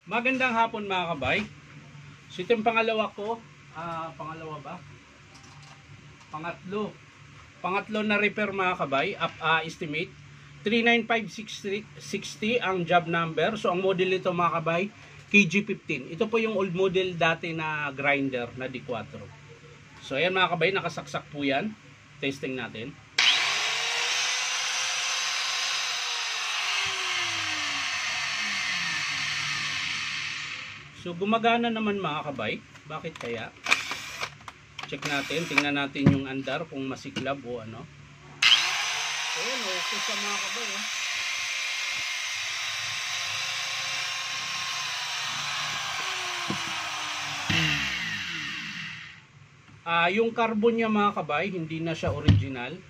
Magandang hapon mga kabay. So ito yung pangalawa ko. Pangalawa ba? Pangatlo na repair mga kabay. Estimate 39560 ang job number. So ang model nito mga kabay, KG15. Ito po yung old model dati na grinder na D4. So ayan mga kabay, nakasaksak po yan. Testing natin. So gumagana naman mga kabay. Bakit kaya? Check natin, tingnan natin yung andar kung masiklab o ano. Ayan, okay sa mga kabay. Yung carbon niya mga kabay, hindi na siya original.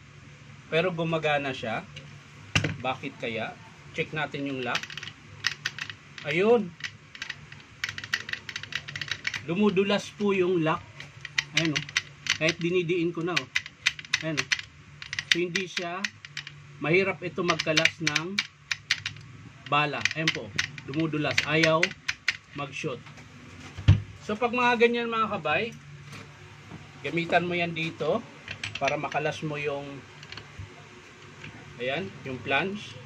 Pero gumagana siya. Bakit kaya? Check natin yung lock. Ayun. Dumudulas po yung lock. Ayan o. Kahit dinidiin ko na o. Ayan o. So hindi siya, mahirap ito magkalas ng bala. Ayan po. Dumudulas. Ayaw mag-shoot. So pag mga ganyan mga kabay, gamitan mo yan dito para makalas mo yung ayan, yung flange.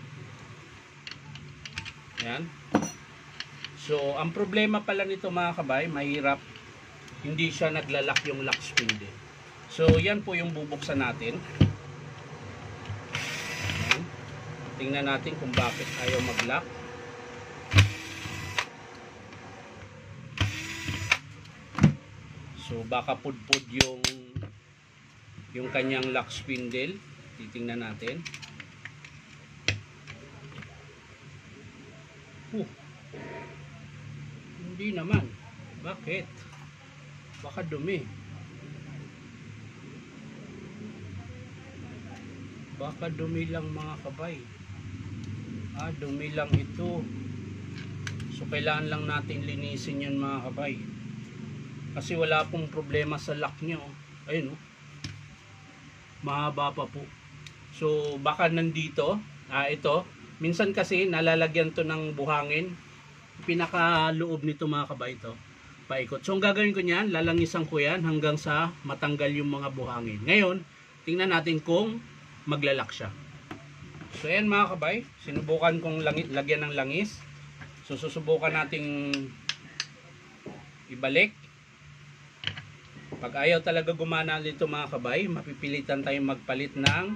Ayan. So, ang problema pala nito mga kabay, mahirap, hindi siya naglalak yung lock spindle. So, yan po yung bubuksan natin. Ayan. Tingnan natin kung bakit ayaw mag-lock. So, baka pudpud yung kanyang lock spindle. Titingnan natin. Hindi naman. Bakit? Baka dumi. Baka dumi lang mga kabay. Dumi lang ito. So kailangan lang natin linisin yan mga kabay. Kasi wala pong problema sa lock nyo. Ayun o. Mahaba pa po. So baka nandito. Ito. Minsan kasi nalalagyan to ng buhangin. Pinakaloob nito mga kabay ito, paikot. So ang gagawin ko niyan, lalangisan ko yan hanggang sa matanggal yung mga buhangin. Ngayon, tingnan natin kung maglalak siya. So ayan mga kabay, sinubukan kong lagyan ng langis. So susubukan nating ibalik. Pag ayaw talaga gumana dito mga kabay, mapipilitan tayong magpalit ng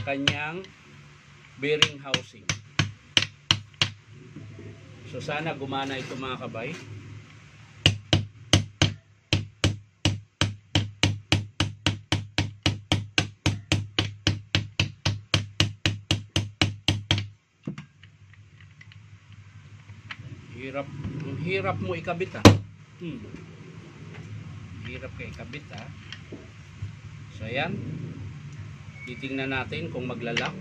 kanyang bearing housing. So sana gumana ito mga kabay. Hirap mo ikabit Hirap ka ikabit So ayan. Titingnan natin kung maglalak.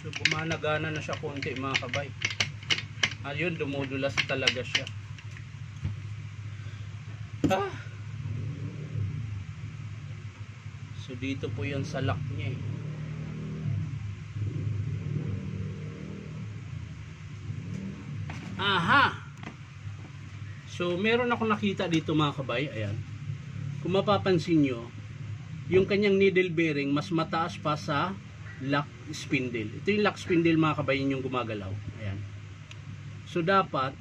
So gumana-gana na siya konti mga kabay. Ayun, dumudulas talaga siya. So dito po yan sa lock niya Aha! So meron ako nakita dito mga kabay. Ayan. Kung mapapansin nyo, yung kanyang needle bearing mas mataas pa sa lock spindle. Ito yung lock spindle mga kabay, yung gumagalaw. Ayan. So dapat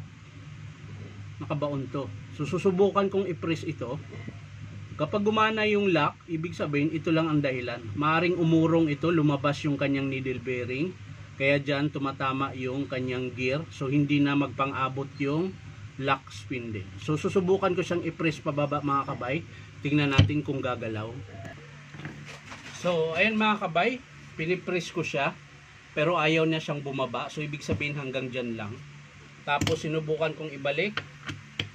nakabaon to. So susubukan kong i-press ito. Kapag gumana yung lock, ibig sabihin ito lang ang dahilan. Maaring umurong ito, lumabas yung kanyang needle bearing. Kaya dyan tumatama yung kanyang gear. So hindi na magpang-abot yung lock spindle. So susubukan ko siyang i-press pababa mga kabay. Tingnan natin kung gagalaw. So ayan mga kabay, pinipress ko siya pero ayaw niya siyang bumaba. So ibig sabihin hanggang dyan lang. Tapos sinubukan kong ibalik.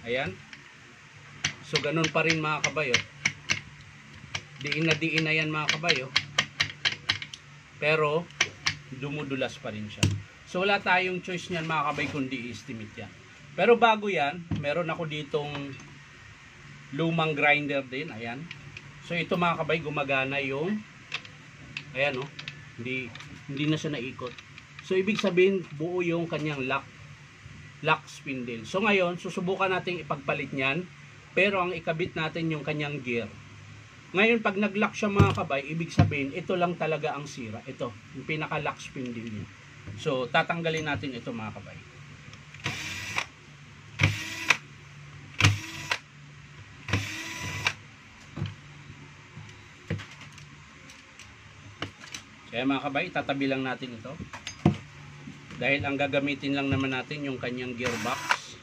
Ayan. So ganun pa rin mga kabay Diin na yan mga kabay Pero dumudulas pa rin siya. So wala tayong choice niyan mga kabay kundi i-estimate yan. Pero bago yan, meron ako ditong lumang grinder din. Ayan. So ito mga kabay, gumagana yung ayan Hindi na siya naikot. So ibig sabihin buo yung kanyang lock spindle. So ngayon susubukan nating ipagpalit niyan, pero ang ikabit natin yung kanyang gear. Ngayon pag nag-lock siya mga kabay, ibig sabihin ito lang talaga ang sira. Ito, yung pinaka lock spindle niya. So tatanggalin natin ito mga kabay. Kaya mga kabay, tatabi lang natin ito. Dahil ang gagamitin lang naman natin yung kanyang gearbox.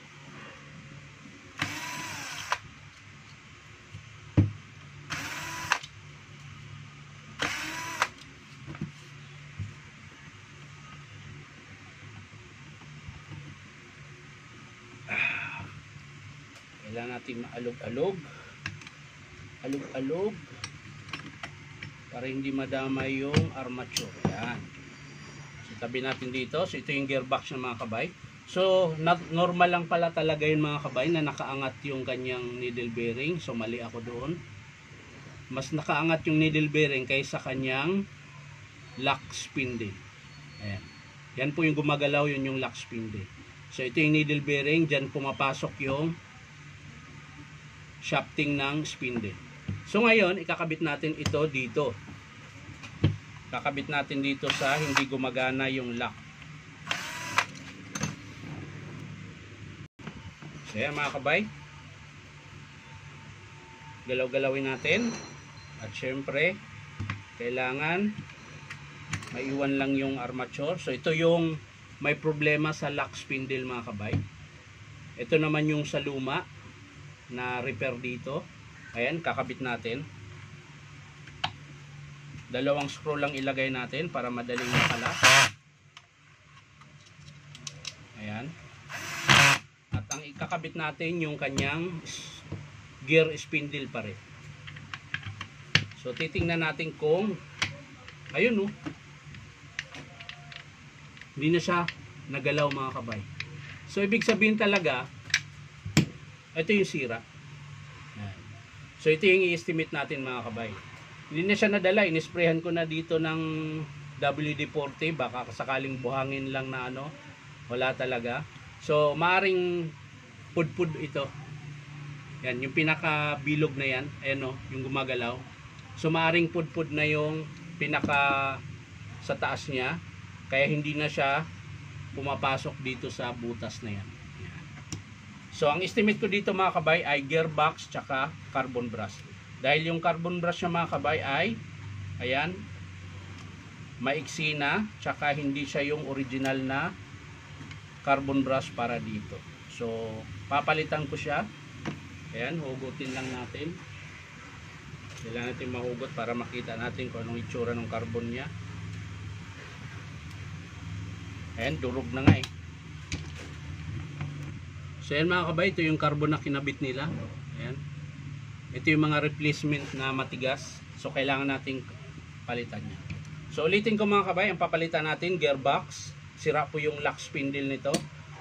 Kailangan natin maalog-alog. Alog-alog. Para hindi madamay yung armature. Yan. So, tabi natin dito. So, ito yung gearbox ng mga kabay. So, normal lang pala talaga yun mga kabay na nakaangat yung kanyang needle bearing. So, mali ako doon. Mas nakaangat yung needle bearing kaysa kanyang lock spindle. Ayan. Yan po yung gumagalaw, yun yung lock spindle. So, ito yung needle bearing. Diyan pumapasok yung shafting ng spindle. So ngayon, ikakabit natin ito dito. Kakabit natin dito sa hindi gumagana yung lock. So yan mga kabay. Galaw-galawin natin. At syempre, kailangan maiwan lang yung armature. So ito yung may problema sa lock spindle mga kabay. Ito naman yung sa luma na repair dito. Ayan, kakabit natin. Dalawang screw lang ilagay natin para madaling makalas. Ayan. At ang ikakabit natin yung kanyang gear spindle pa rin. So titingnan natin kung ayun hindi na siya nagalaw mga kabay. So ibig sabihin talaga ito yung sira. So ito yung i-estimate natin mga kabay. Hindi na siya nadala, inisprayhan ko na dito ng WD-40, baka sakaling buhangin lang na wala talaga. So maaring pudpud ito. Yan, yung pinaka bilog na yan, ayan yung gumagalaw. So maaring pudpud na yung pinaka sa taas niya, kaya hindi na siya pumapasok dito sa butas na yan. So ang estimate ko dito mga kabay ay gearbox tsaka carbon brush. Dahil yung carbon brush ng mga kabay ay ayan, maiksi na, tsaka hindi siya yung original na carbon brush para dito. So papalitan ko siya. Ayan, hugutin lang natin. Kailangan natin mahugot para makita natin kung anong itsura ng carbon niya. Ayan, durog na nga eh. So yan mga kabay, ito yung carbon na kinabit nila. Ayan. Ito yung mga replacement na matigas. So kailangan nating palitan niya. So ulitin ko mga kabay, ang papalitan natin gearbox, sira po yung lock spindle nito,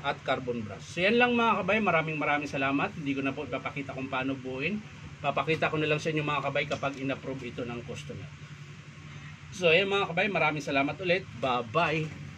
at carbon brush. So yan lang mga kabay, maraming salamat. Hindi ko na po ipapakita kung paano buuin. Papakita ko na lang sa inyo mga kabay kapag in-approve ito ng customer. So yan mga kabay, maraming salamat ulit. Bye bye.